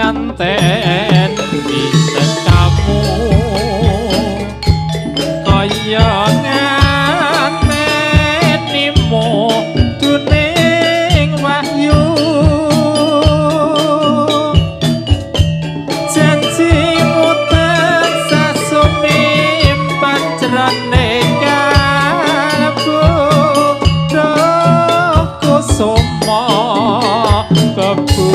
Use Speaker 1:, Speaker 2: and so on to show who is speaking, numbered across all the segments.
Speaker 1: nganten bisa kamu kaya ngantenmu tuning wahyu janjimu tansah sumimpan jroning kalbu rohku sumo bebu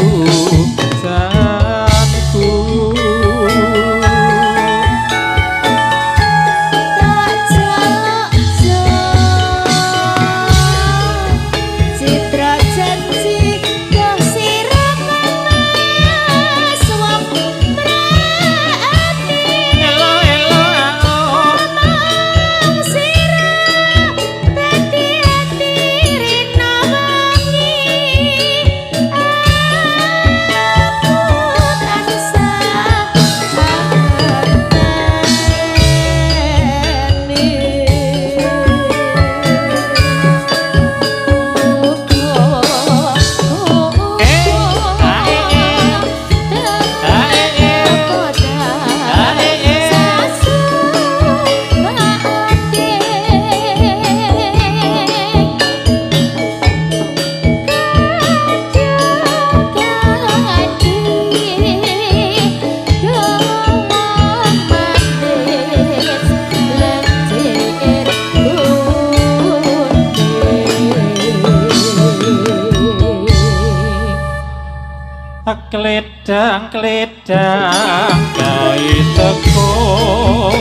Speaker 1: Kledang gawe tekun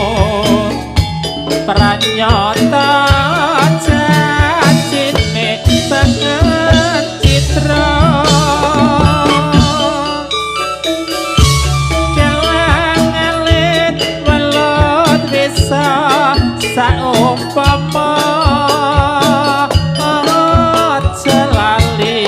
Speaker 1: pranyata janjine banget citra kelang alit welut bisa saumpama aja lali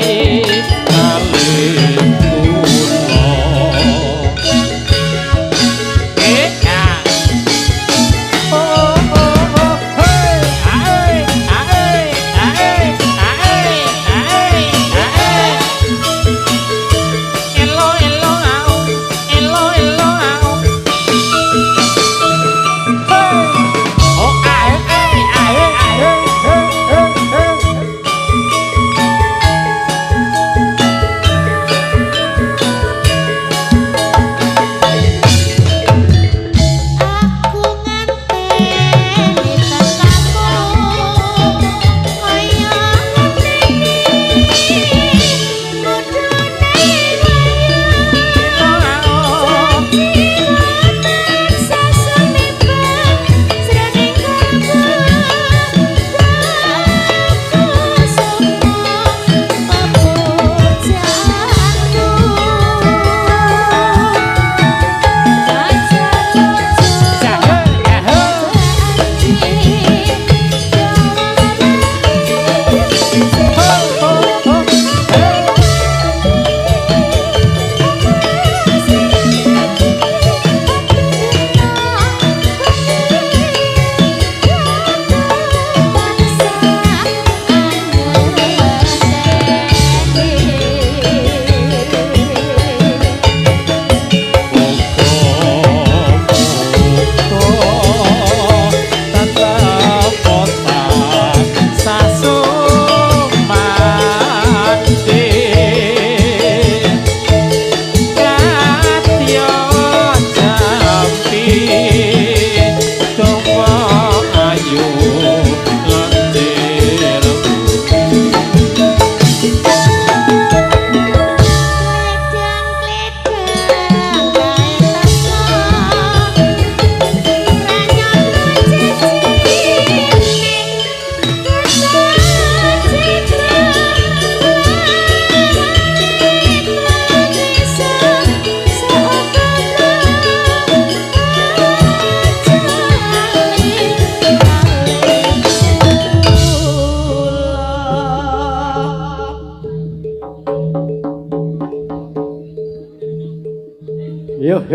Speaker 1: Yo.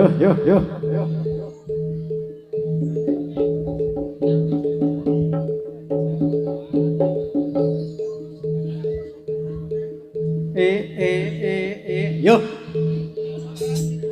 Speaker 1: Yo.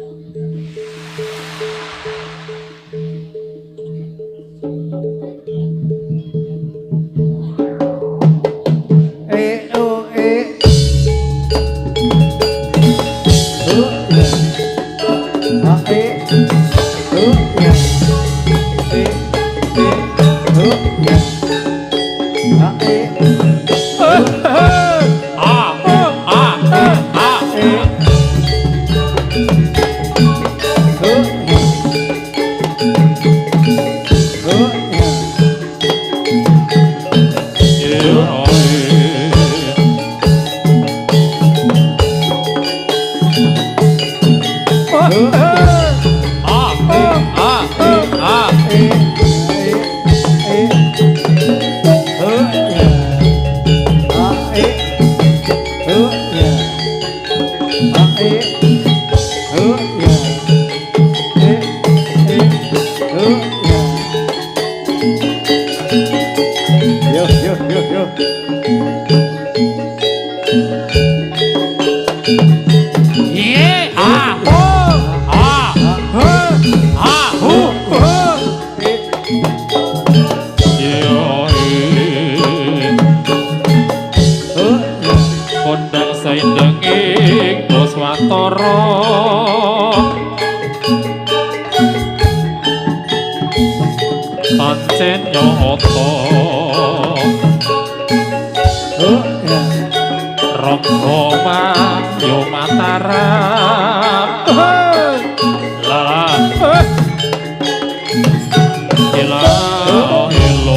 Speaker 1: Pancen nyoto Roma yo Mataram lala ila ilo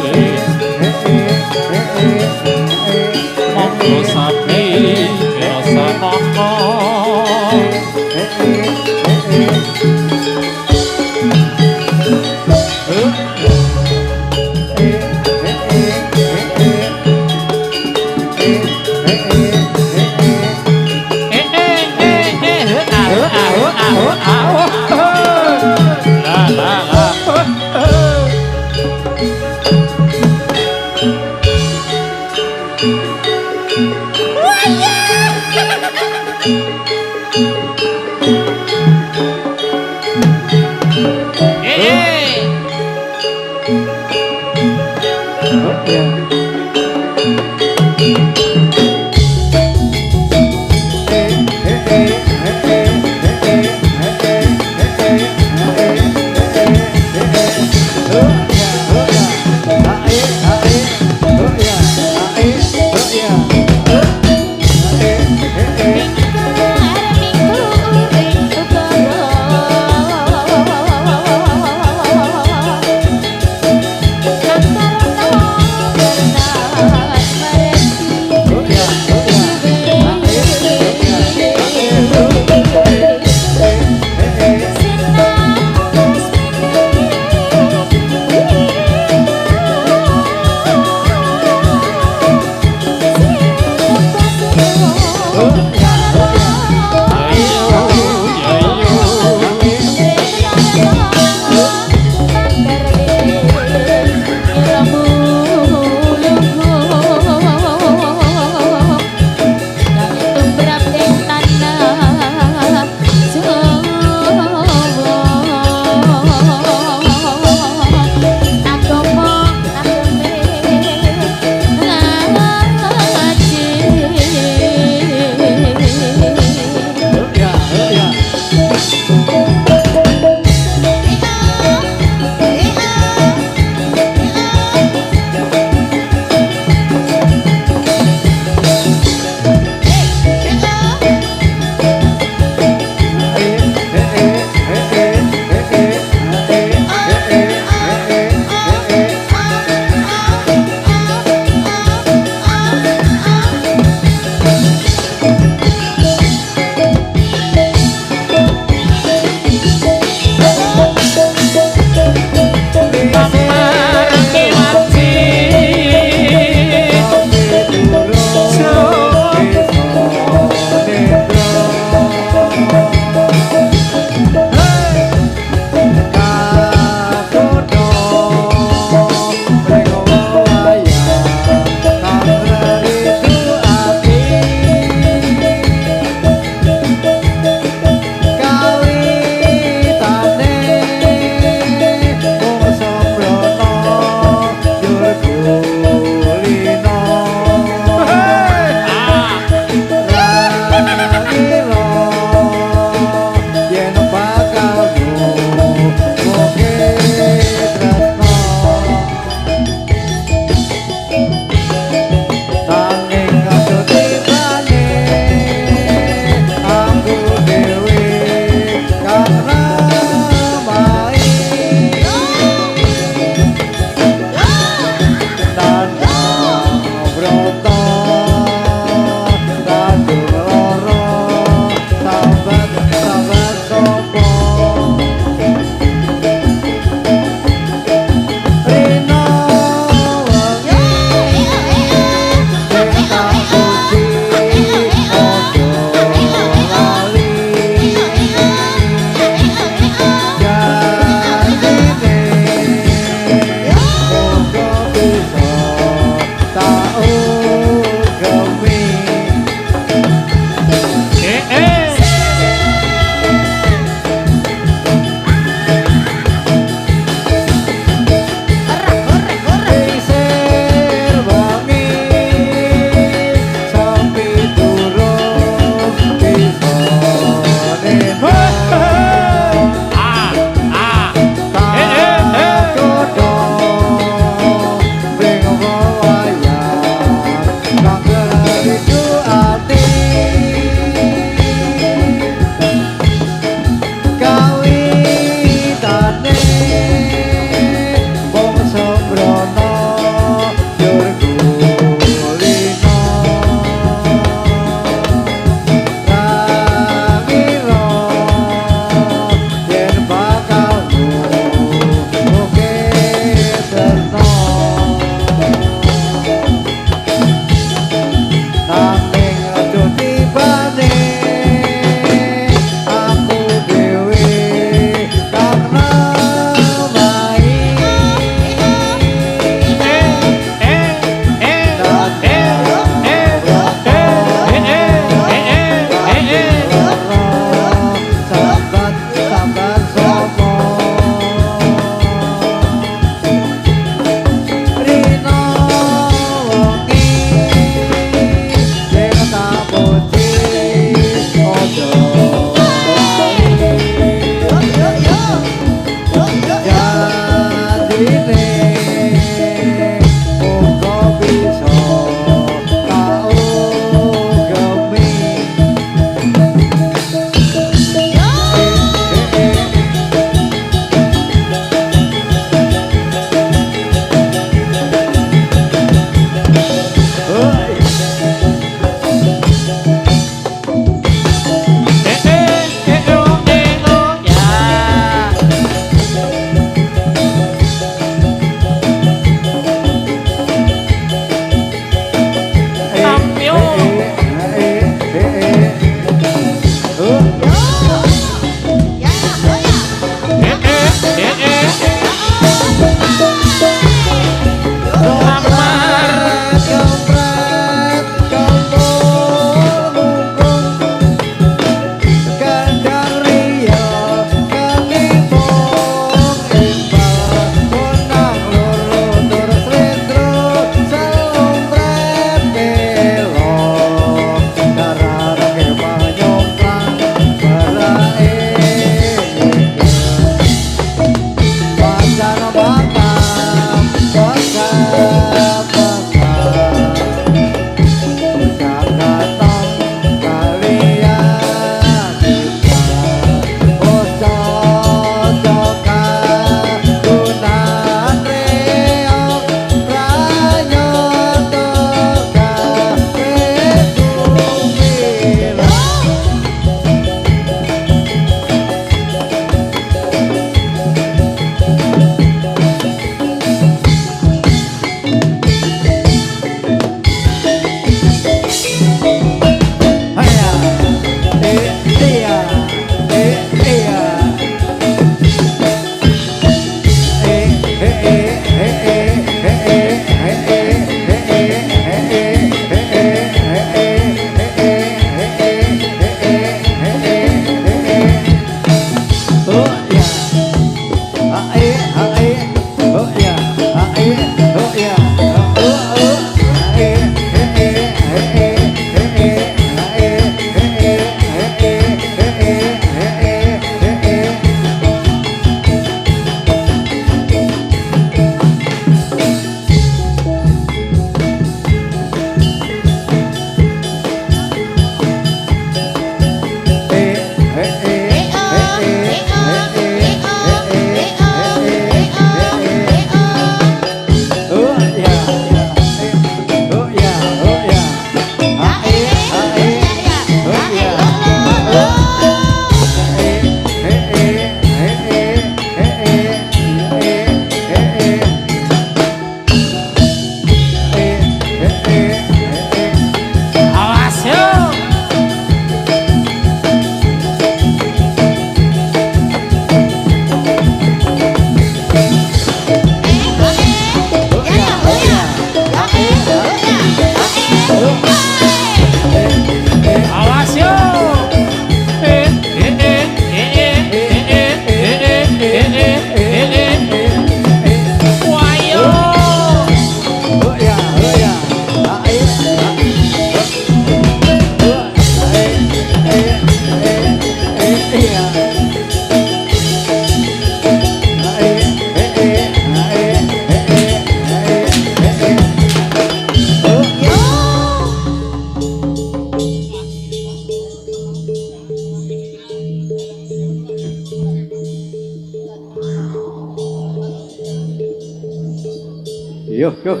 Speaker 2: Yuk,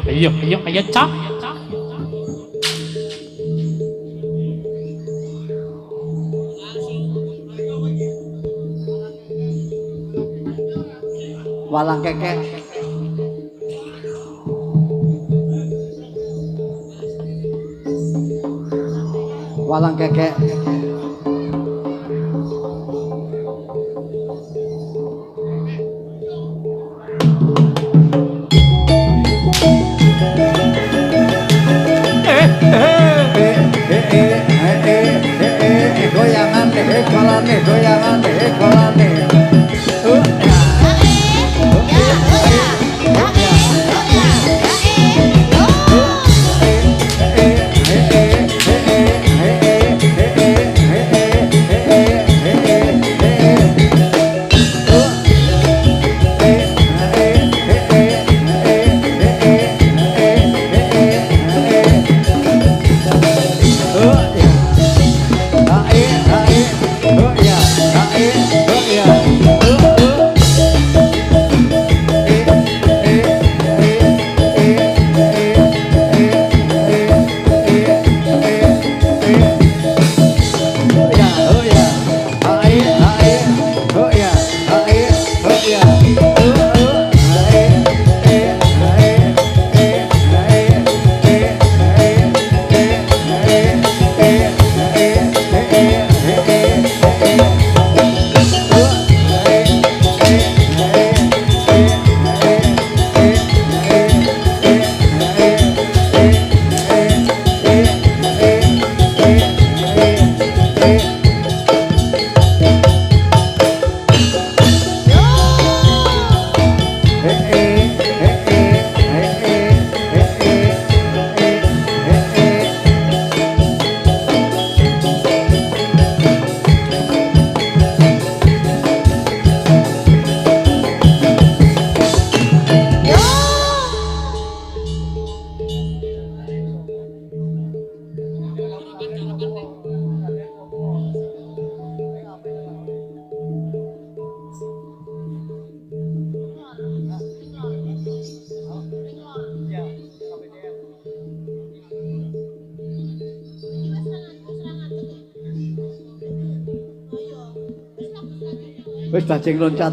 Speaker 2: yuk.
Speaker 1: Ayo, cak.
Speaker 2: Walang kekek. Walang kekek. Goyangan deh, goyangan deh, goyangan deh, goyangan deh. Wis bajing loncat.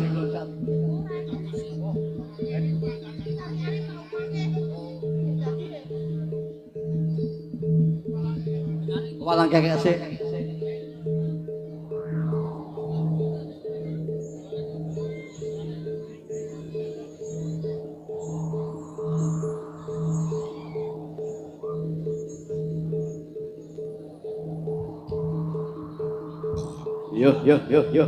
Speaker 2: Walang kekek sik. Yo.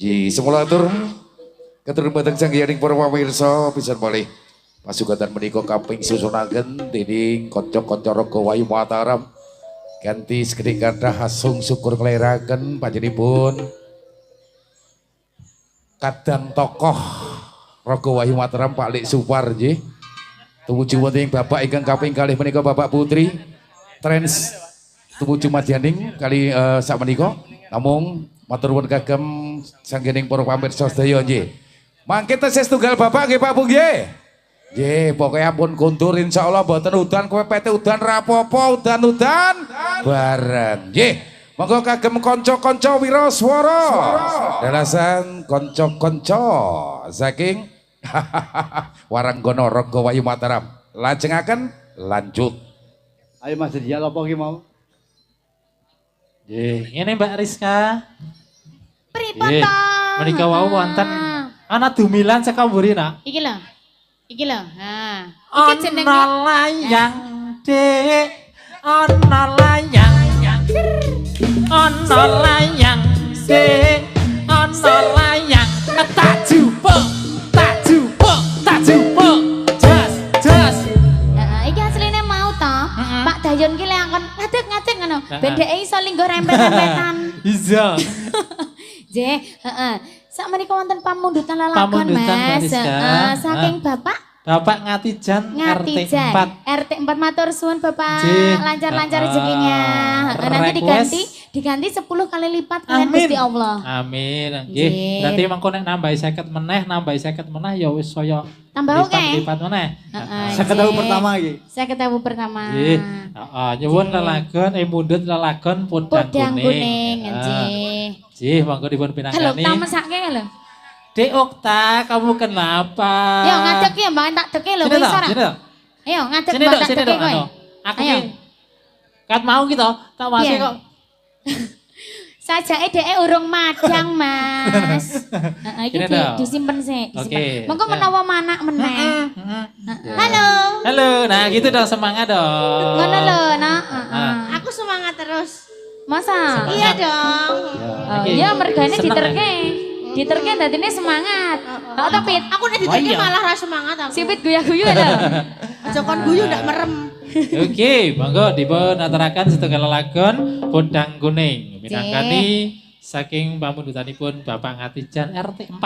Speaker 3: Semula atur keturun batang sanggianing para pamirsa pisan malih pasugatan menika kaping susunaken dening kanca-kanca raga Wayu Mataram ganti segede kathah asung syukur keliraken panjenenganipun kadang tokoh raga Wayu Mataram Pak Lik Supar nggih tumuju wonten bapak ingkang kaping kalih menika Bapak Putri Trans tumuju madyaning kali sakmenika namung matur nuwun kagem sanggening para pamirsa sedaya nggih. Mangke tesih tunggal Bapak nggih Pak Bu nggih. Nggih, pokoke ampun kuntur insyaallah mboten udan kowe pete udan rapopo udan-udan bareng. Nggih. Monggo kagem kanca-kanca wiraswara. Dalasan kanca-kanca saking Waranggana Raga Wayu Mataram. Lajengaken lanjut.
Speaker 2: Ayo Mas Dial apa ki mau?
Speaker 1: Nggih, ngene Mbak Rizka.
Speaker 4: Pripun
Speaker 1: Nggih,
Speaker 4: to?
Speaker 1: menika wau wonten ana dumilan saka mburi nak.
Speaker 4: Iki lho. Iki lho. Ha. Iki jenenge
Speaker 1: Ana layang Dik, ana layang. Ana layang Dik, ana layang. Tak jupuk, tak jupuk, tak jupuk. Jas, jas.
Speaker 4: Heeh, iki asline mau to. Pak Dayon ki lek kon ngadeg-ngadeg ngono. Ben dhek iso linggo rempet-rempetan.
Speaker 1: Iya.
Speaker 4: Nggih, heeh. Sakmenika wonten pamundutan lelagon
Speaker 1: Pamundutan, Mbak
Speaker 4: Mas.
Speaker 1: Rizka.
Speaker 4: Heeh, saking Bapak
Speaker 1: Bapak Ngatijan
Speaker 4: Ngatijan.
Speaker 1: RT 4.
Speaker 4: RT 4 matur suwun Bapak.
Speaker 1: Nggih.
Speaker 4: Lancar-lancar rezekinya. Heeh, nanti diganti 10 kali lipat kalian
Speaker 1: Amin.
Speaker 4: Gusti Allah.
Speaker 1: Amin.
Speaker 4: Nggih.
Speaker 1: Nggih. Berarti mengko nek nambahi 50 meneh, nambahi 50 meneh ya wis saya
Speaker 4: Tambah oke.
Speaker 1: lipat meneh.
Speaker 4: Heeh.
Speaker 2: Saya ketemu pertama iki.
Speaker 4: Saya ketemu pertama.
Speaker 1: Nggih. Heeh, nyuwun
Speaker 4: Nggih.
Speaker 1: lelagon mundhut lelagon podang
Speaker 4: Podang
Speaker 1: kuning.
Speaker 4: kuning,
Speaker 1: Heeh.
Speaker 4: nggih.
Speaker 1: Nggih, monggo dipun
Speaker 4: Halo,
Speaker 1: pinanggani.
Speaker 4: tak mesake lho.
Speaker 1: Dek Okta, kamu kenapa?
Speaker 4: Yo ngadeg ya, Mbak tak deke lho
Speaker 1: Sini
Speaker 4: wis
Speaker 1: toh,
Speaker 4: ora.
Speaker 1: sini toh.
Speaker 4: Ayo ngadeg
Speaker 1: Sini
Speaker 4: Mbak
Speaker 1: dok,
Speaker 4: tak
Speaker 1: sini
Speaker 4: deke
Speaker 1: dok.
Speaker 4: kowe.
Speaker 1: Anu, aku
Speaker 4: Ayo.
Speaker 1: ki kat mau gitu, tak masih
Speaker 4: Iya.
Speaker 1: kok.
Speaker 4: Sajake dheke urung madang, Mas. Heeh, iki
Speaker 1: Sini dok.
Speaker 4: disimpen sih, disimpen.
Speaker 1: Oke.
Speaker 4: Monggo
Speaker 1: Ya.
Speaker 4: menawa manak meneh.
Speaker 1: Heeh.
Speaker 4: Halo.
Speaker 1: Halo, nah gitu dong semangat dong.
Speaker 4: Ngono lho, Nak. Heeh.
Speaker 5: Aku semangat terus.
Speaker 4: Masa?
Speaker 5: Iya dong.
Speaker 4: Oh,
Speaker 1: Oke.
Speaker 4: iya mergane
Speaker 1: Seneng,
Speaker 4: diterke. Diterke dadine semangat. Heeh to Pit.
Speaker 5: Aku nek
Speaker 1: Oh,
Speaker 5: ditanya
Speaker 1: iya.
Speaker 5: malah ra semangat aku.
Speaker 4: Si Pit guyu-guyu lho.
Speaker 5: Aja kon guyu ndak merem.
Speaker 1: Oke, monggo dipun aturaken setunggal lelagon podang kuning. Minangkani saking pamundutanipun Bapak Ngatijan RT 4.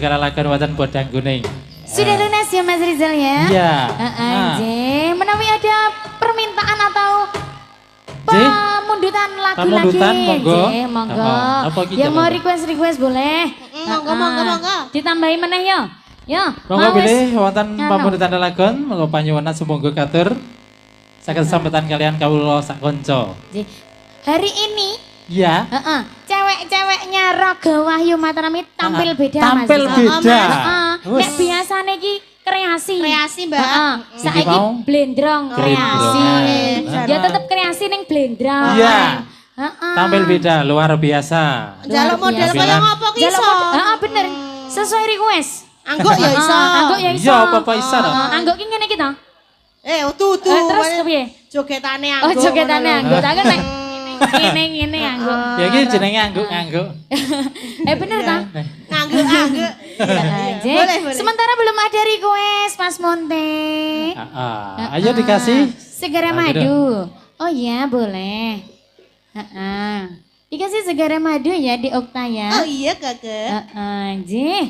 Speaker 1: setunggal lelagon wonten Bodang Kuning.
Speaker 4: Sudah lunas ya Mas Rizal ya?
Speaker 1: Iya.
Speaker 4: Heeh, menawi ada permintaan atau
Speaker 1: Jih.
Speaker 4: pemundutan lagu
Speaker 1: Pemundutan,
Speaker 4: lagi.
Speaker 1: monggo.
Speaker 4: Jih, monggo.
Speaker 1: Apa iki,
Speaker 4: Yang mau
Speaker 1: Mbak?
Speaker 4: request boleh.
Speaker 5: Monggo.
Speaker 4: Ditambahi meneh ya. Ya.
Speaker 1: Monggo
Speaker 4: mau wis.
Speaker 1: pilih wonten
Speaker 4: Anu.
Speaker 1: pamundutan lelagon monggo panyuwunan sumangga katur. Saged sambetan kalian kawula sak kanca.
Speaker 4: Jih. Hari ini
Speaker 1: Iya.
Speaker 4: cewek-ceweknya Raga Wahyu Mataram ini tampil beda Mas.
Speaker 1: Tampil
Speaker 4: Rizal.
Speaker 1: beda.
Speaker 4: Nek biasane iki kreasi.
Speaker 5: Kreasi, Mbak.
Speaker 4: Saiki
Speaker 1: mau?
Speaker 4: blendrong kreasi.
Speaker 1: Blendrong.
Speaker 4: Ya tetep kreasi ning blendrong.
Speaker 1: Iya.
Speaker 4: Heeh.
Speaker 1: Tampil beda luar biasa.
Speaker 5: Jaluk model
Speaker 4: biasa.
Speaker 5: kaya ngopo ki
Speaker 4: Jaluk
Speaker 5: iso?
Speaker 4: model- Heeh bener. Sesuai request.
Speaker 5: Angguk ya iso.
Speaker 4: Angguk ya iso.
Speaker 1: Iya, apa-apa iso to.
Speaker 4: Angguk ki ngene iki to.
Speaker 5: Tutu.
Speaker 4: Terus kepiye?
Speaker 5: Jogetane
Speaker 4: Oh
Speaker 5: angguk.
Speaker 4: jogetane
Speaker 5: ngono lho.
Speaker 4: angguk. Tak kan nek ngene angguk.
Speaker 1: Ya iki jenenge angguk-angguk.
Speaker 4: Bener ta?
Speaker 5: Angguk.
Speaker 4: Aja.
Speaker 5: Boleh.
Speaker 4: Sementara belum ada request Mas Monte.
Speaker 1: Ayo dikasih.
Speaker 4: Segara
Speaker 1: Madu.
Speaker 4: madu. Oh iya boleh. Dikasih segara madu ya di Okta ya.
Speaker 5: Oh iya Kakak.
Speaker 4: Jih.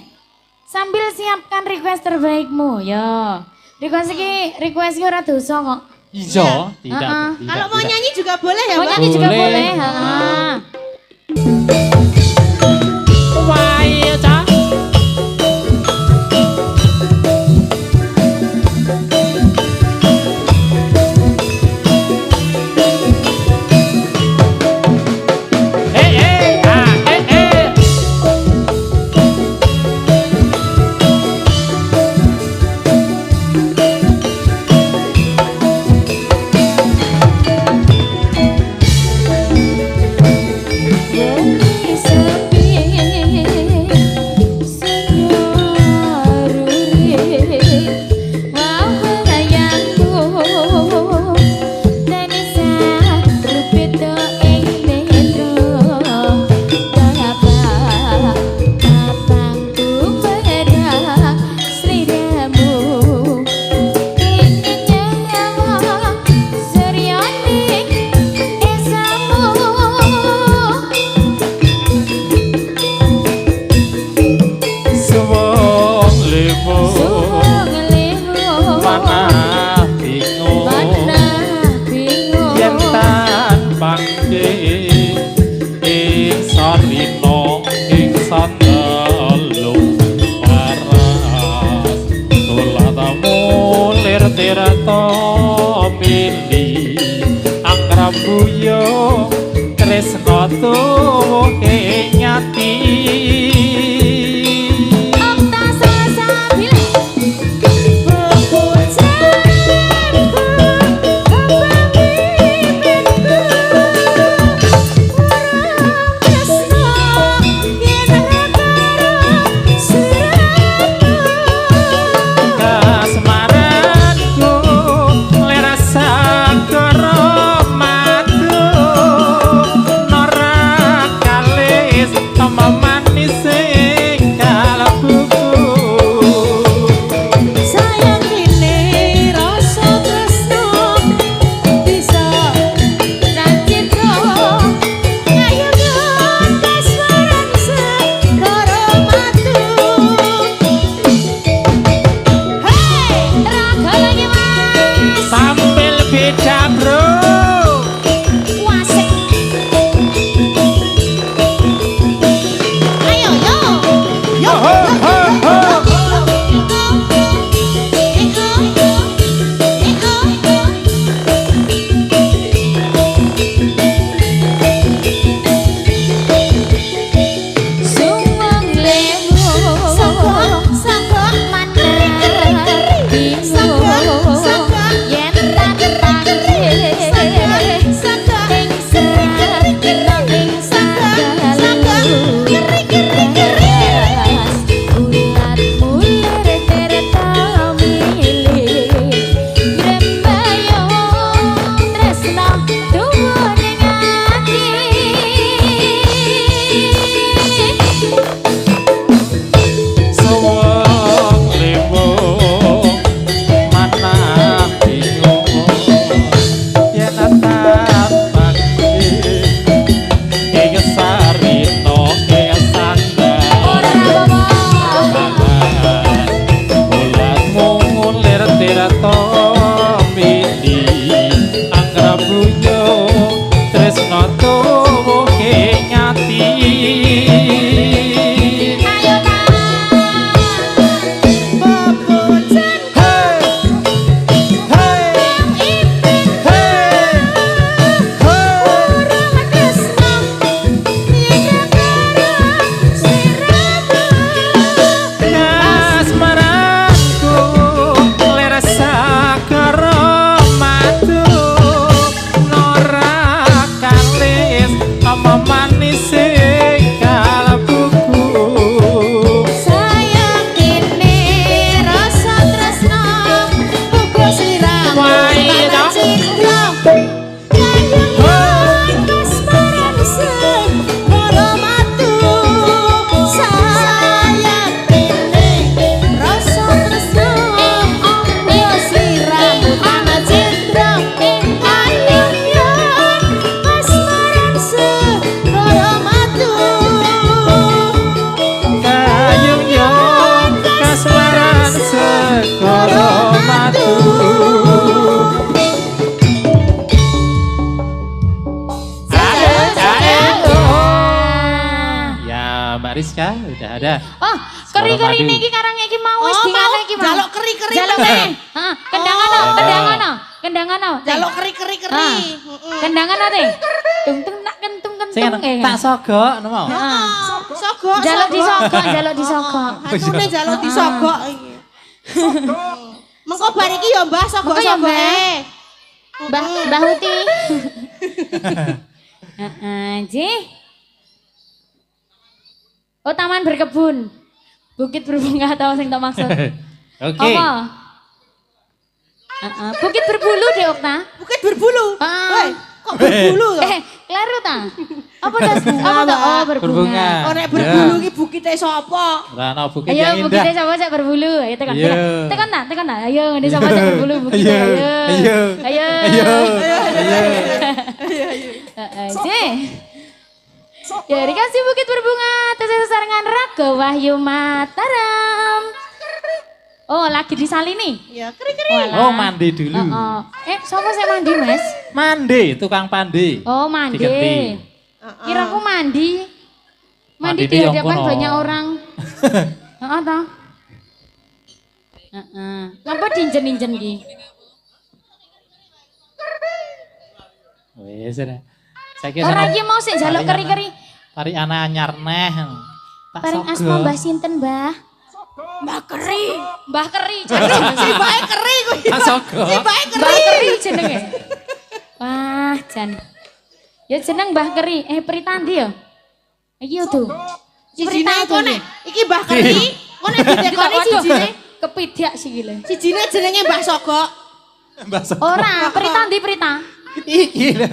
Speaker 4: Sambil siapkan request terbaikmu ya. Request iki ora dosa kok.
Speaker 1: Iya, tidak.
Speaker 5: Kalau mau nyanyi juga boleh ya,
Speaker 4: Mau
Speaker 5: Mbak?
Speaker 4: nyanyi juga
Speaker 1: Boleh.
Speaker 4: boleh.
Speaker 1: Wah, iya, Cak. Tresno tuwuhe nyati.
Speaker 4: Okta Salsabil.
Speaker 1: Kasmaranku lerasa karo madu norak Ya Mbak Rizka udah ada.
Speaker 4: Oh, keri-keri niki karang iki mau wis
Speaker 5: Oh,
Speaker 4: dingane
Speaker 5: mau
Speaker 4: iki mau.
Speaker 5: jaluk keri-keri.
Speaker 4: Jaluk meneh. Heeh, kendangan.
Speaker 5: Jaluk keri-keri.
Speaker 4: Kendangan ate. Tung tung nak kentung
Speaker 1: Sing
Speaker 4: kentung
Speaker 1: tak sogok nopo.
Speaker 4: Heeh.
Speaker 5: Sogok.
Speaker 4: Jaluk disogok.
Speaker 5: Hatune jaluk disogok iki. Mengko bar iki ya Mbah
Speaker 4: Mengko ya,
Speaker 5: sogok-sogoke.
Speaker 4: Mbah Huti. Heeh, Ji. Oh, taman berkebun. Bukit berbunga tahu sing tak maksud.
Speaker 1: Oke.
Speaker 4: Apa? Bukit berbulu deh, Okta.
Speaker 5: Bukit berbulu.
Speaker 4: Ah.
Speaker 5: Woi, kok berbulu to?
Speaker 4: Kleru ta? Apa das? Apa ta? Oh, berbunga.
Speaker 1: Berbunga.
Speaker 5: Oh nek berbulu iki bukite sapa?
Speaker 1: Lah ana bukit
Speaker 4: Ayo
Speaker 1: yang indah.
Speaker 4: bukitnya sama cak berbulu. Ayo tekan.
Speaker 1: Iya.
Speaker 4: Tekan tak. Ayo ini sama cak berbulu bukitnya. Ayo. Ayo. Dari kasih bukit berbunga, terus sarangan Raga Wahyu Mataram. Oh, lagi disalini.
Speaker 5: Ya keri-keri.
Speaker 4: Walah.
Speaker 1: Oh, mandi dulu.
Speaker 4: Siapa sih mandi, Mas?
Speaker 1: Mandi, tukang pandi.
Speaker 4: Oh, mandi.
Speaker 1: Diketi.
Speaker 4: Kira aku mandi. Mandi
Speaker 1: Mandi
Speaker 4: di
Speaker 1: di yang
Speaker 4: hadapan
Speaker 1: kono.
Speaker 4: banyak orang. Heeh toh? Heeh. Ngapa dinjen-dinjen ki?
Speaker 1: Wes ora. Saiki
Speaker 4: Ora
Speaker 1: sono
Speaker 4: iki mau sik njaluk keri-keri.
Speaker 1: Tarik ana anyar neh. Tak
Speaker 4: Paring
Speaker 1: sogo.
Speaker 4: asma Mbah sinten, Mbah? Mbah Keri. Mbah Keri.
Speaker 5: Si bae keri kuwi.
Speaker 1: Tak sogo.
Speaker 5: Si bae
Speaker 4: Mbah
Speaker 5: keri.
Speaker 4: Keri jenenge. Wah, jan. Ya jeneng Mbah Keri. Pritandi ya? Iki yo tuh.
Speaker 5: Sijine kone. Iki Mbah Keri. Kone ditekoni sijine.
Speaker 4: Kepidak sih gile.
Speaker 5: Sijine jenenge Mbah Sogok.
Speaker 1: Mbak Sogo.
Speaker 4: Ora, Pritandi Prita.
Speaker 1: Iki lho.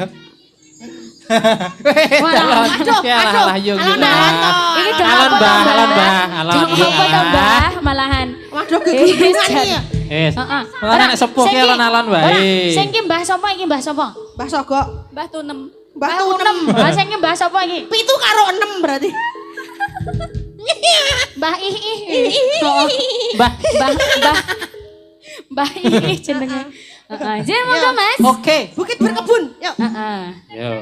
Speaker 4: Wah,
Speaker 1: Alah yo.
Speaker 5: alon-alon toh.
Speaker 4: Iki
Speaker 1: Alon,
Speaker 4: apa
Speaker 1: Mbah,
Speaker 4: toh,
Speaker 1: alon, Mbah, alon.
Speaker 4: Apa toh,
Speaker 1: Mbah.
Speaker 4: Mbah, malahan.
Speaker 5: Waduh gegundungan iki ya.
Speaker 4: Heeh.
Speaker 1: Ora nek sepuh ki alon-alon wae.
Speaker 4: Sing ki Mbah sapa iki Mbah sapa?
Speaker 5: Mbah Sogok.
Speaker 4: Mbah Tunem.
Speaker 5: Mbah
Speaker 4: Mbah
Speaker 5: Tunem.
Speaker 4: Lah sing ki Mbah sapa iki?
Speaker 5: 7 karo 6 berarti.
Speaker 4: Mbah Ih. Oh,
Speaker 1: Mbah.
Speaker 4: Mbah Ih jenenge. Heeh, jen monggo Mas.
Speaker 1: Oke.
Speaker 5: Bukit berkebun. Yuk.
Speaker 4: Heeh.
Speaker 1: Yo.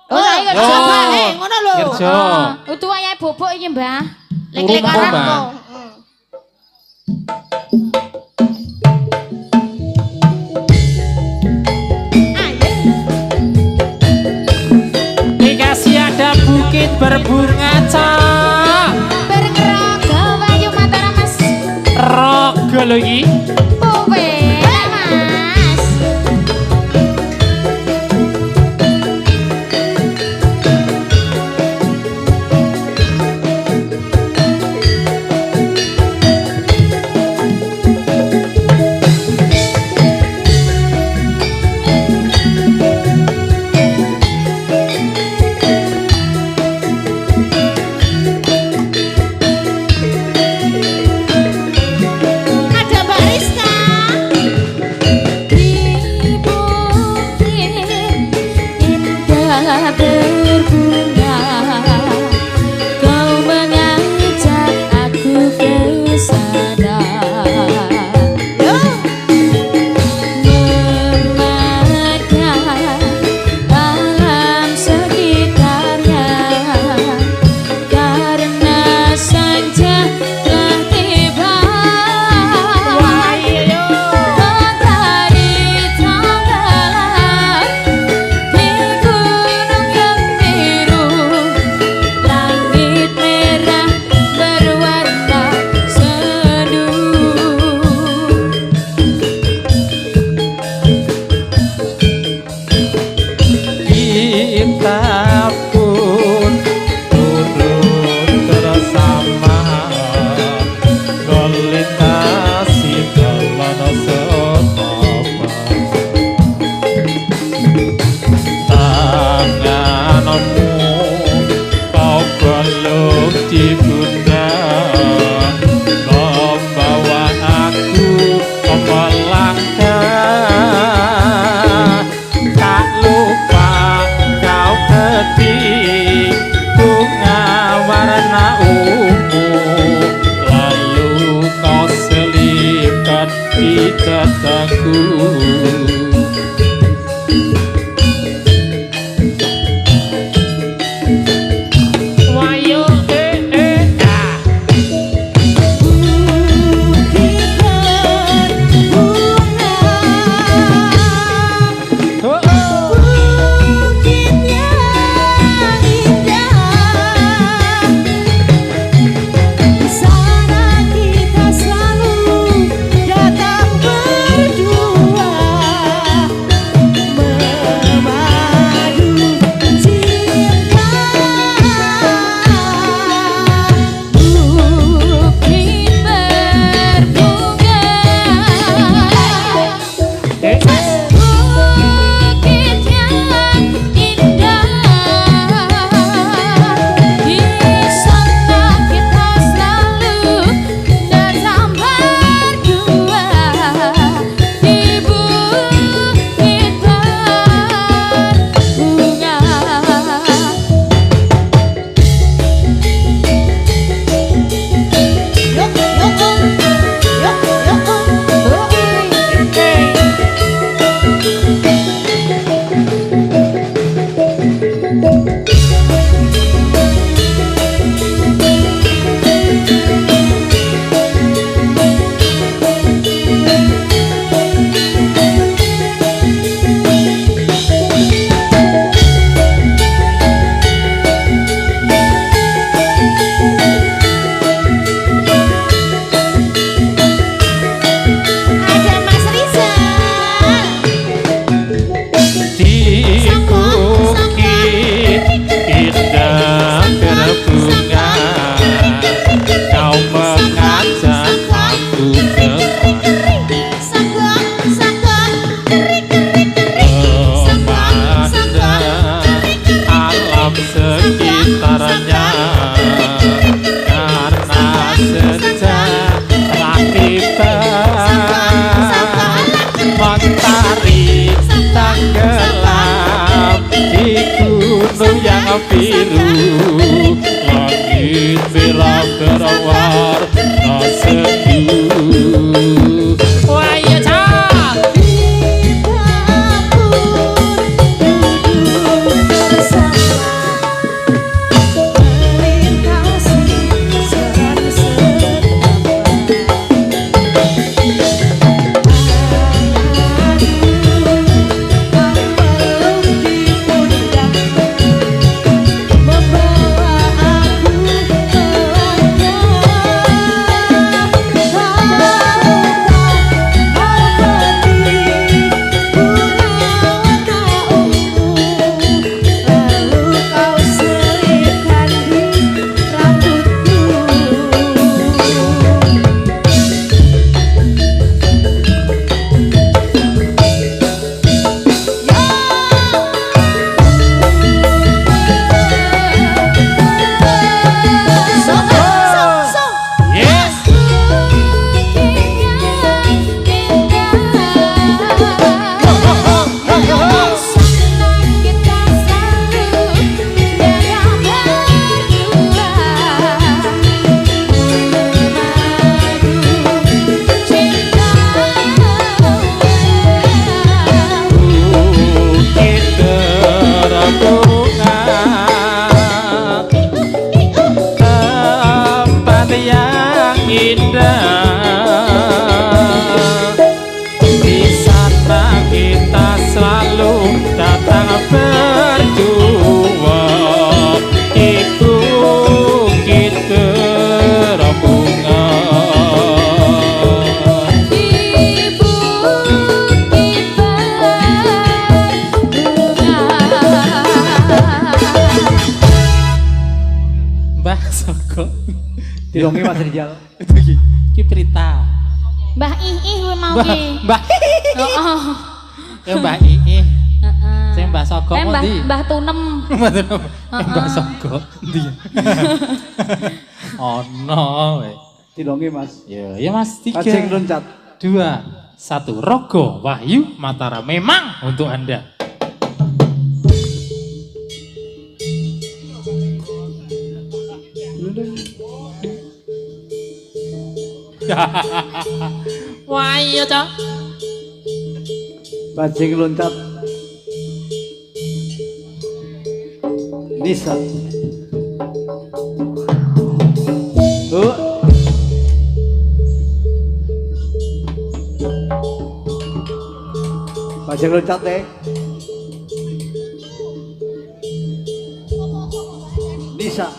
Speaker 4: Oh, saya kerja,
Speaker 1: Oh.
Speaker 4: Mbah.
Speaker 5: Ngono lho.
Speaker 1: Kerja.
Speaker 4: Utu wayahe bobok iki, Mbah.
Speaker 5: Lek-lek
Speaker 1: Urung,
Speaker 5: aran
Speaker 1: Mbah.
Speaker 5: kok.
Speaker 1: Dikasih ada bukit berbunga cak.
Speaker 4: Bareng Raga Wahyu Mataram Mas.
Speaker 1: Rogo lho iki.
Speaker 4: Kowe, Mas.
Speaker 5: Ada Mbak Rizka.
Speaker 1: kita tangguh. Biru langit merah terawar seduh. Wah iya cak
Speaker 2: Dilongi Mas Rijal.
Speaker 1: Ki Prita.
Speaker 4: Mbah Ih kuwi mau ki.
Speaker 1: Mbah.
Speaker 4: Heeh.
Speaker 1: Ya Mbah Ih.
Speaker 4: Heeh.
Speaker 1: Sing Mbah Sogo ndi?
Speaker 4: Mbah Tunem.
Speaker 1: Mbah Sogo ndi? Ono we.
Speaker 2: Dilongi Mas.
Speaker 1: Ya Mas 3.
Speaker 2: Kaceng loncat.
Speaker 1: 2, 1. Rogo Wahyu Mataram memang untuk Anda. Wah iya cok.
Speaker 2: Bajing loncat. Nisa. Bajing loncat deh. Nisa.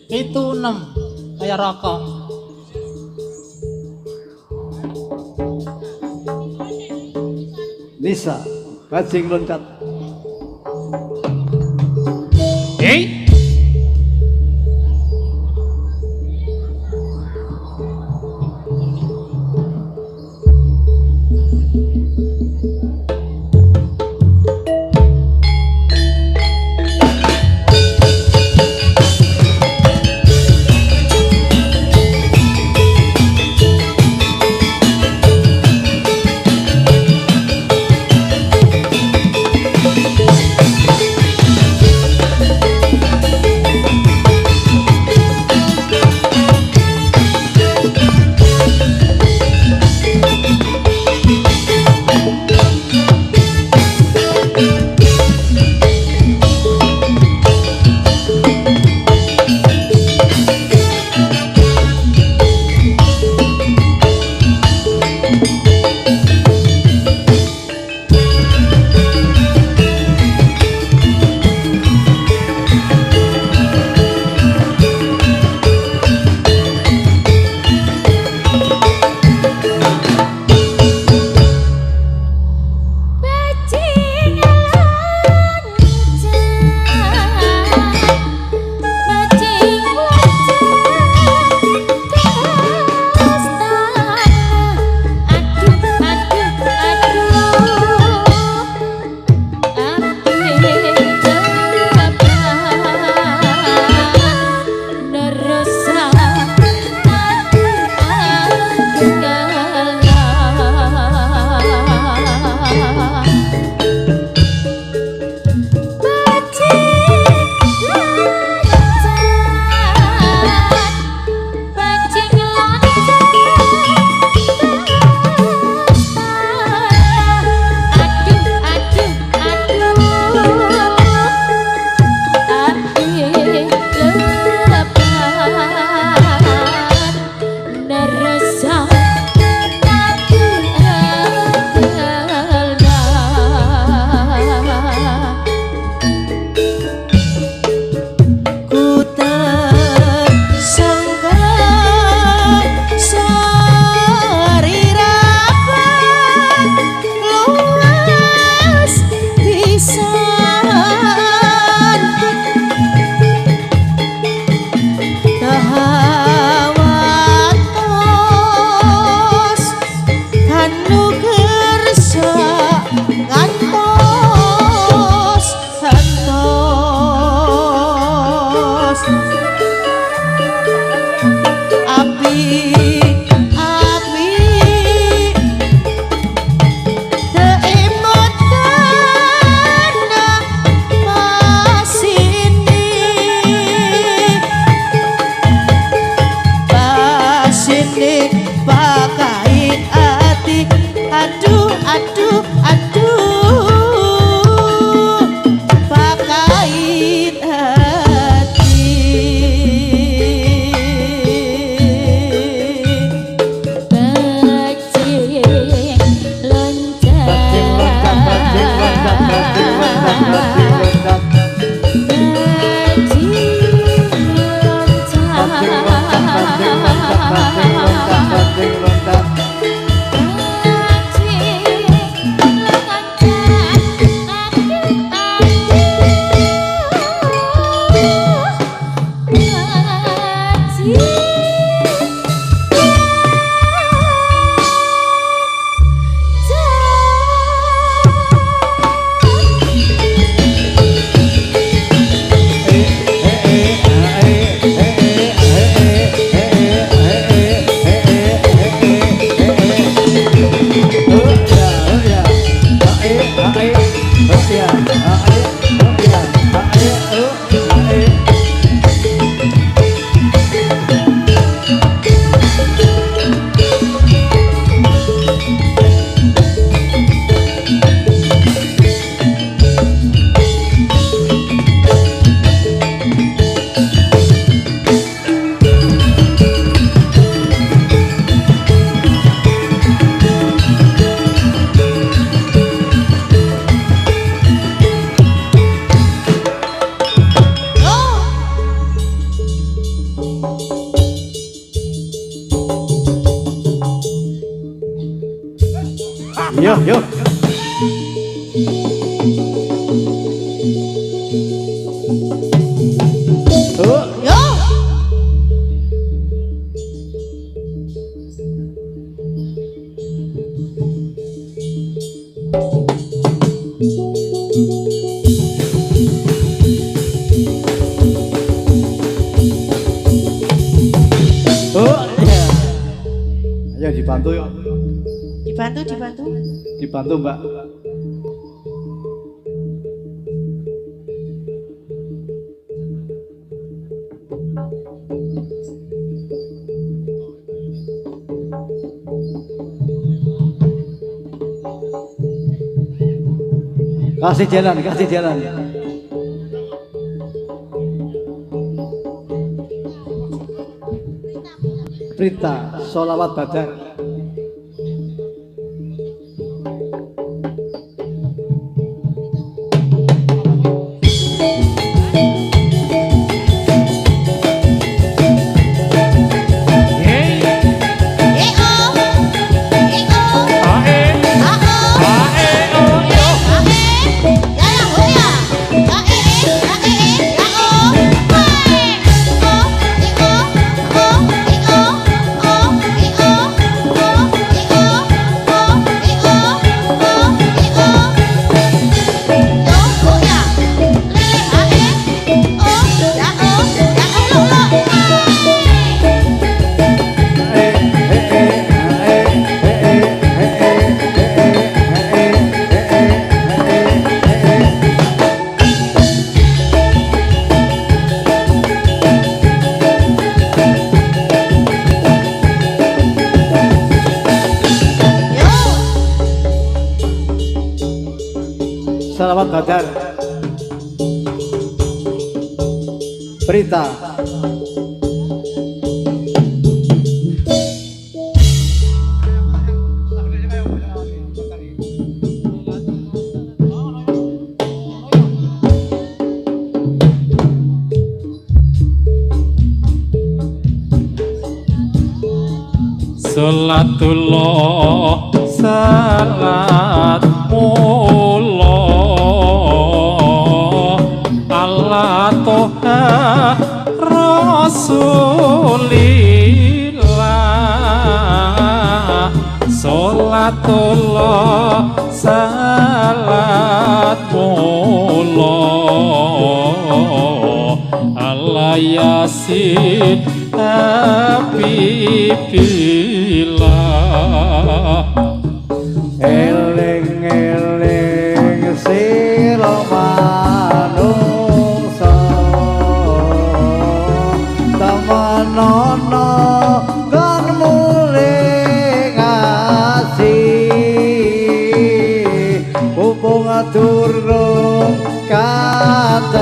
Speaker 1: Itu 6 kayak rokok.
Speaker 2: Nisa. Bajing loncat. bantu yuk.
Speaker 5: Dibantu, dibantu.
Speaker 2: Dibantu Mbak. Kasih jalan, kasih jalan. Prita, sholawat badar. Sholawat badar. Prita.
Speaker 1: Salatullah salatullah ala toha rasulillah. Salatullah salatullah ala yasin habibillah.
Speaker 2: Eling-eling sira manungsa tamanono kan muling asih mumpung durung katekanan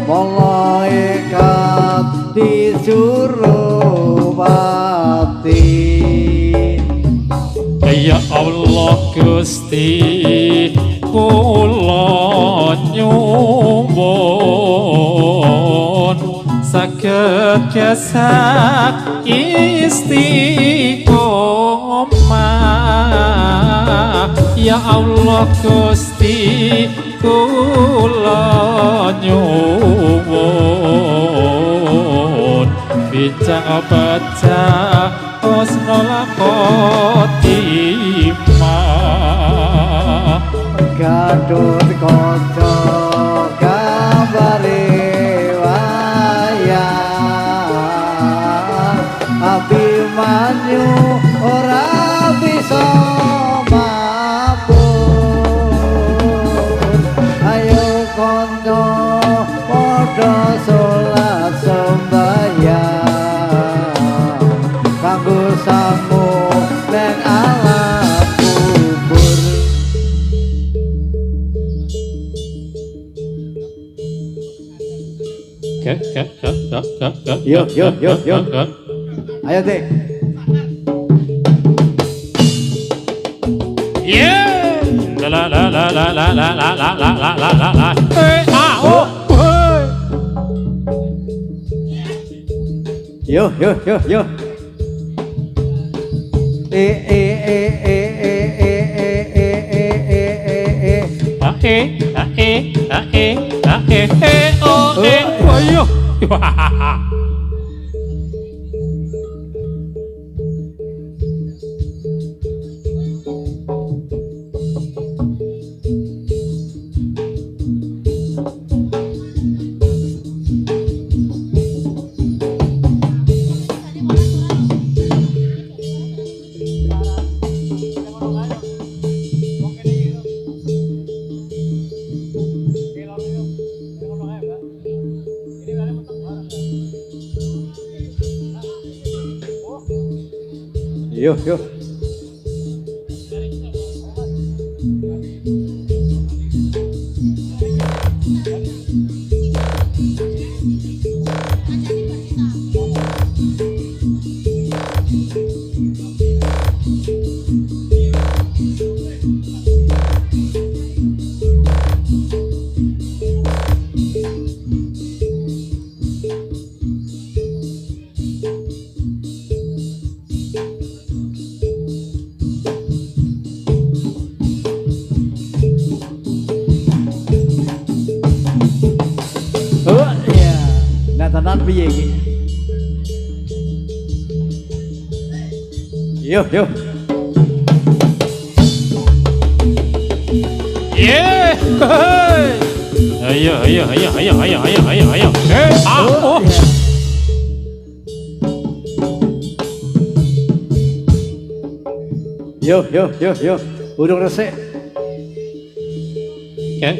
Speaker 2: malaikat disuruh mati.
Speaker 1: Ya Allah Gusti kula nyuwun saged jasak istiqomah. Ya Allah Gusti kula nyuwun bincang baca husnul khotimah.
Speaker 2: Gadut kaca gambare wayang Abimanyu ora bisa mabur. Ayo kanca padha salat sembahyang kanggo samu neng alam kubur. Yo. Ayo deh.
Speaker 1: Yeah. La la la la la la la la la la la la la la. Hey, ah, oh, hey.
Speaker 2: Yo.
Speaker 1: Oh, yo.
Speaker 2: Yo yo. Oh iya. Nah tenan piye iki? Yo yo.
Speaker 1: Yeah. Ayo ayo ayo ayo ayo ayo ayo ayo. Oh.
Speaker 2: Yo yo yo yo. Urung resik.
Speaker 1: Kak.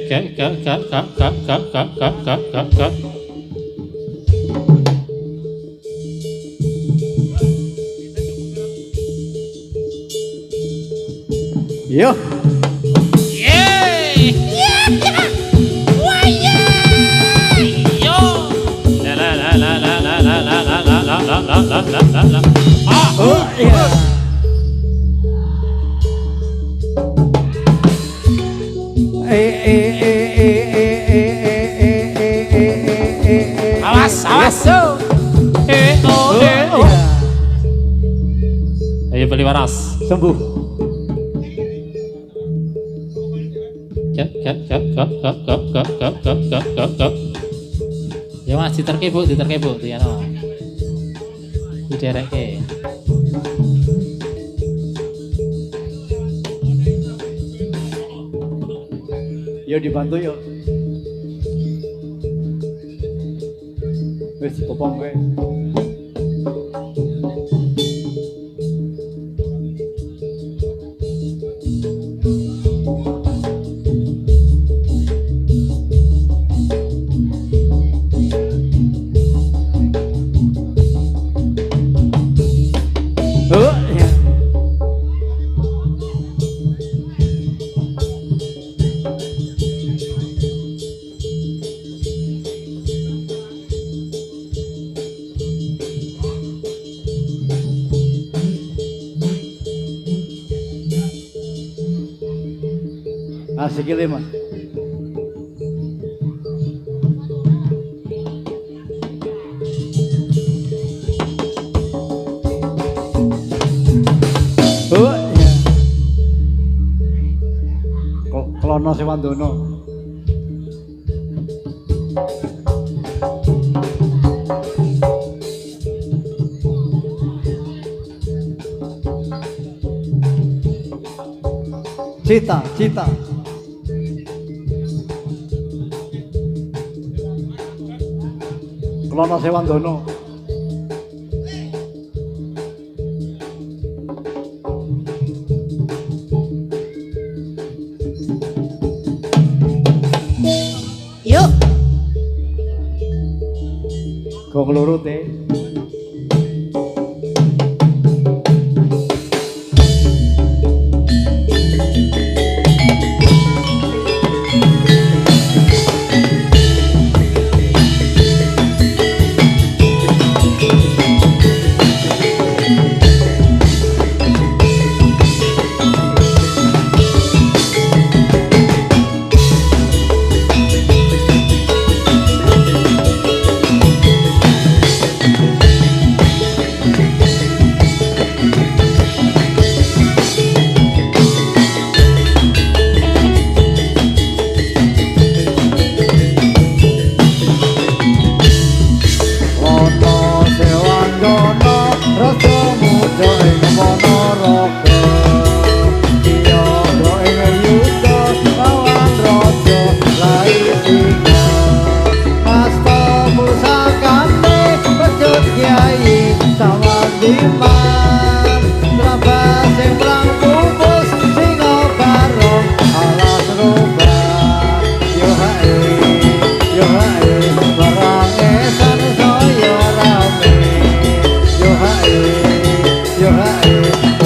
Speaker 2: Yo.
Speaker 1: Yeay. Wah yeay. Yo. La la la la la la la la la la la la la la.
Speaker 2: Oh iya.
Speaker 1: Awas awas. Oh. Ayo beli waras.
Speaker 2: Sembuh.
Speaker 1: Kap. Ya mas diterke bu ya no. Didereke.
Speaker 2: Yo dibantu yo. Wis popong kowe. Oh iya. Asik ini mah. Oh iya. Klono Sewandono. Cita. Klono Sewandono.
Speaker 5: Yuk.
Speaker 2: Kok ngelurut ya? Yo hae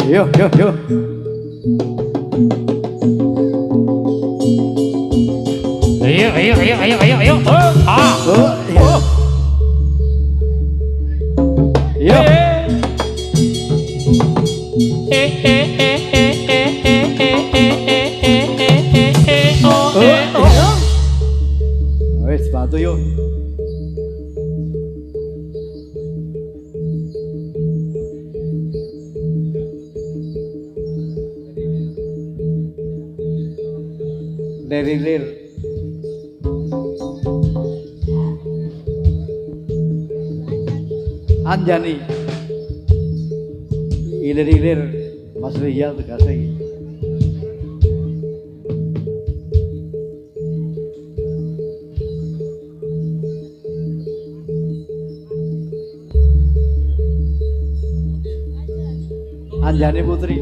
Speaker 2: Yo, yo, yo.
Speaker 1: Ayo, ayo, ayo, ayo, ayo, ayo.
Speaker 2: Oh, iya. Yo. Wes, bantu yuk. Lirilir. Anjani. Ilir-ilir Mas Riyal tegase iki. Anjani Putri.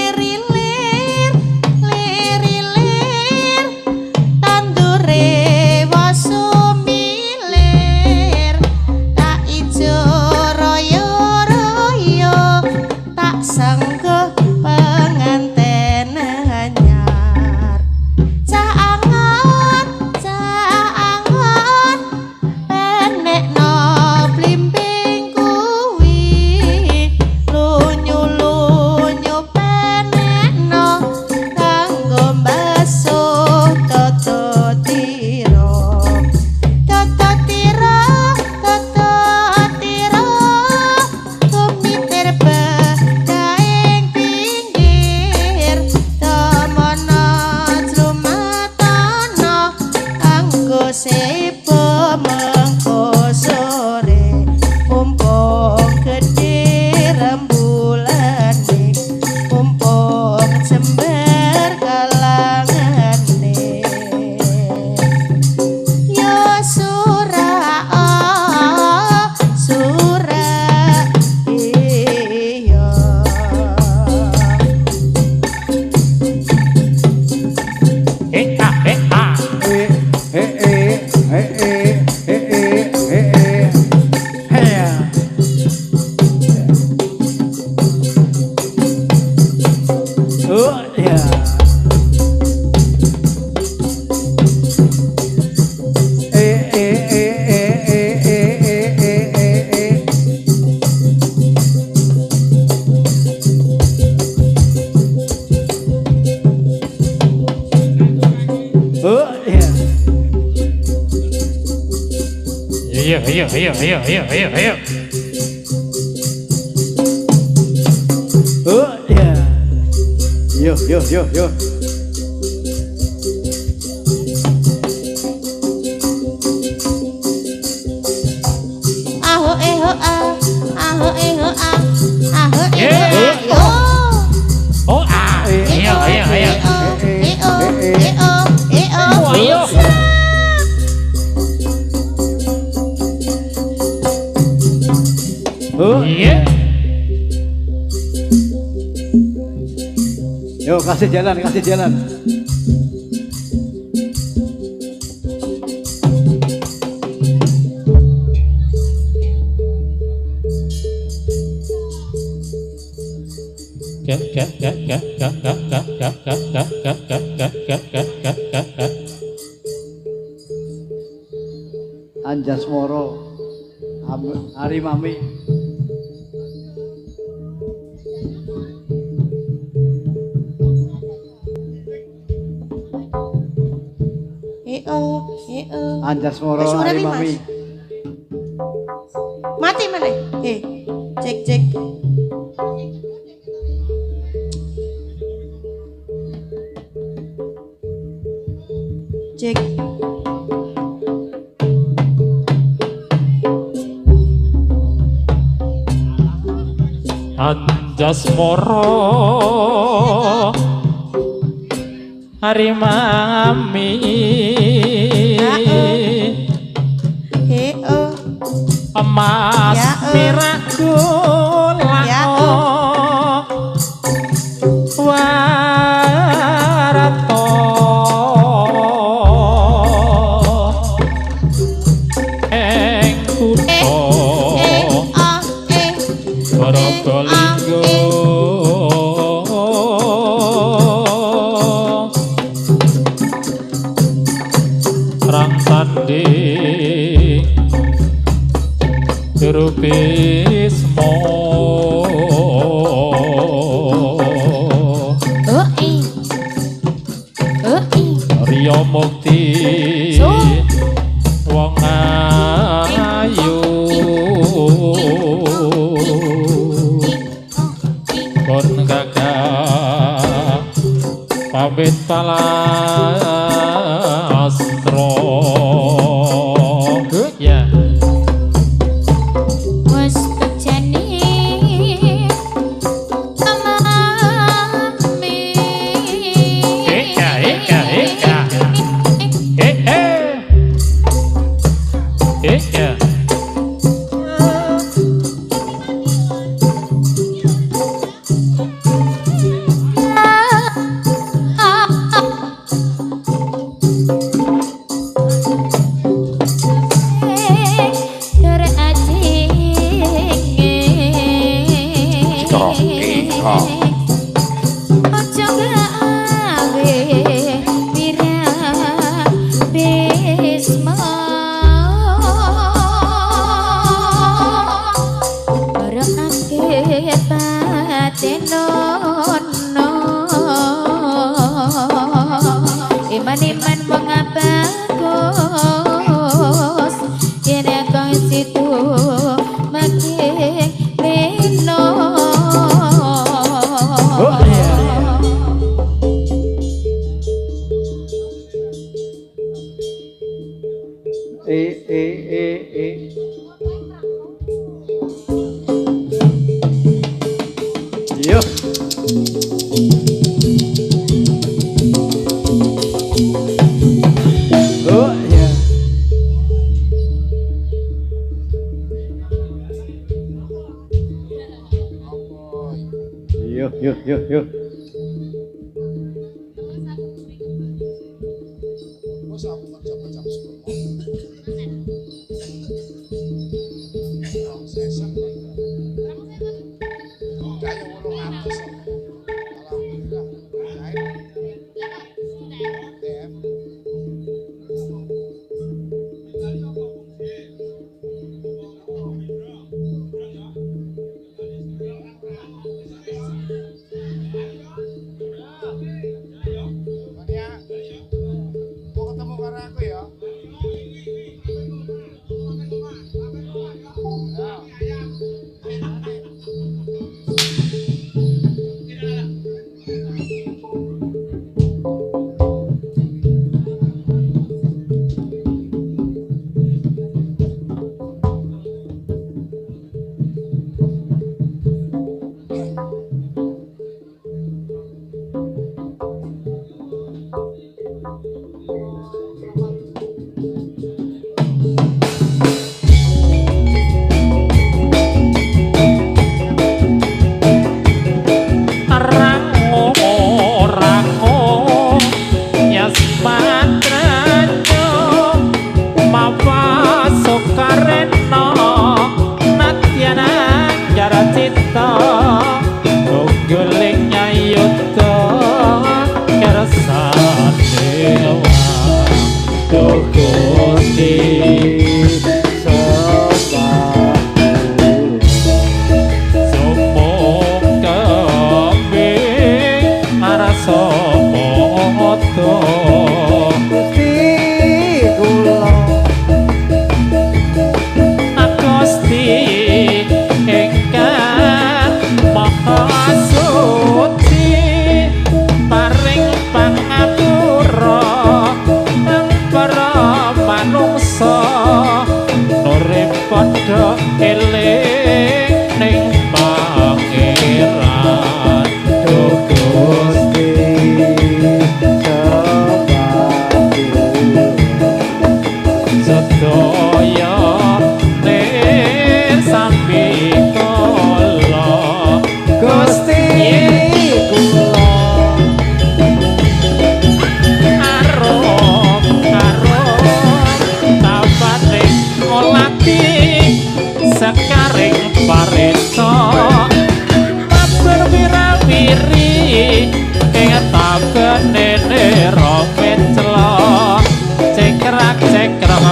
Speaker 5: Lirilir, lirilir, tandure wasumilir, tak ijo royo-royo, tak sanggup penganten anyar. Cah angon, penekno blimbing kuwi, lunyu-lunyu penekno kanggo mbasuh toto tiro, tumitir bedaing pinggir, temono jlumatono kanggo sepo mengko sore, mumpung gedhe rembulane, mumpung jember kalangane. Yo sura iya.
Speaker 2: Oh, iya. Oh, iya.
Speaker 1: Ayo, ayo, ayo, ayo, ayo, ayo, ayo.
Speaker 2: Oh, iya. Yo, yo, yo, yo.
Speaker 5: Aho eho ah, aho eho ah, aho eho
Speaker 1: Yeah.
Speaker 5: ah, yo.
Speaker 1: Oh, ayo, ayo, ayo. Oh, ayo.
Speaker 2: Oh,
Speaker 1: Iya.
Speaker 2: yo kasih jalan, kasih jalan. Anjas Moro, Ari Mami. Anjas Moro,
Speaker 5: Wis ora
Speaker 2: Ari
Speaker 5: nih, Mas.
Speaker 2: Mami.
Speaker 5: Mati mana? Cek cek. Cek.
Speaker 1: Anjas Moro Hari Mami sanding Durubismo Rio Mukti wong ayu kon gagah pamit palastro ya
Speaker 4: wes bejane amami Iman-iman mengabagus Kira kau situ makin lino
Speaker 2: Yo. Oh ya. Yo.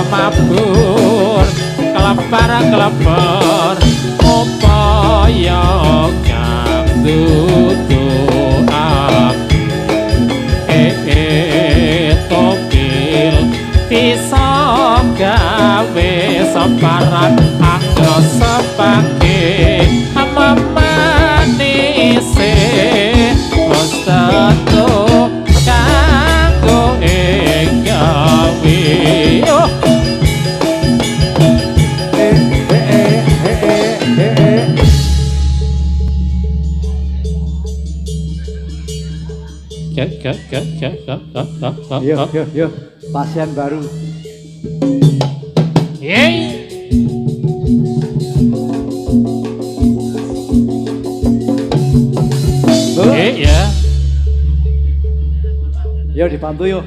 Speaker 1: mabur kelepar upaya kang tutup topil bisa gawe separan anggo sepake mamanise wis tetu kanggo gawe
Speaker 2: Yo. Pasien baru.
Speaker 1: Yeay. Ya.
Speaker 2: Yo dibantu yo.